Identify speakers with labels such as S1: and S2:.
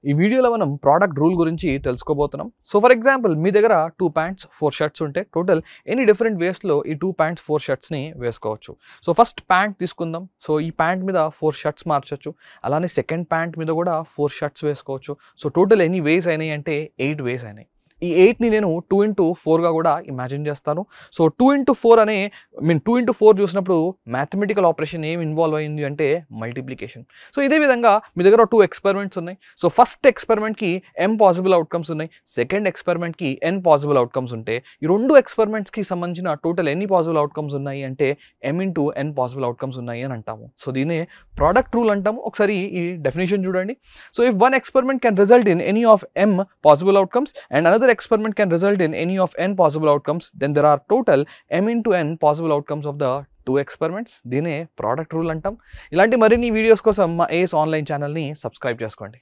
S1: ఈ వీడియోలో మనం ప్రోడక్ట్ రూల్ గురించి తెలుసుకోబోతున్నాం. సో ఫర్ ఎగ్జాంపుల్ మీ దగ్గర 2 ప్యాంట్స్ 4 షర్ట్స్ ఉంటే టోటల్ ఎనీ డిఫరెంట్ వేస్లో ఈ 2 ప్యాంట్స్ 4 షర్ట్స్ని వేసుకోవచ్చు. సో ఫస్ట్ ప్యాంట్ తీసుకుందాం. సో ఈ ప్యాంట్ మీద 4 షర్ట్స్ మార్చొచ్చు. అలానే సెకండ్ ప్యాంట్ మీద కూడా 4 షర్ట్స్ వేసుకోవచ్చు. సో టోటల్ ఎన్ని వేస్ అయినాయి అంటే 8 వేస్ అయినాయి. ఈ 8ని నేను 2 into 4గా కూడా ఇమాజిన్ చేస్తాను. సో 2 into 4 అనే 2 into 4 చూసినప్పుడు మ్యాథమెటికల్ ఆపరేషన్ ఏం ఇన్వాల్వ్ అయింది అంటే మల్టిప్లికేషన్. సో ఇదే విధంగా మీ దగ్గర 2 ఎక్స్పెరిమెంట్స్ ఉన్నాయి. సో ఫస్ట్ ఎక్స్పెరిమెంట్కి m పాసిబుల్ అవుట్కమ్స్ ఉన్నాయి, సెకండ్ ఎక్స్పెరిమెంట్కి n పాసిబుల్ అవుట్కమ్స్ ఉంటే ఈ 2 ఎక్స్పెరిమెంట్స్కి సంబంధించిన టోటల్ ఎన్ని పాసిబుల్ అవుట్కమ్స్ ఉన్నాయి అంటే m into n possible outcomes ఉన్నాయి అని అంటాము. సో దీన్ని ప్రోడక్ట్ రూల్ అంటాము. ఒకసారి ఈ డెఫినేషన్ చూడండి. So if one experiment can result in any of m possible outcomes and another experiment can result in any of n possible outcomes, then there are total m into n possible outcomes of the 2 experiments. దీనే product rule అంటాం. ఇలాంటి మరిన్ని videos కోసం మా as online ఛానల్ని subscribe చేసుకోండి.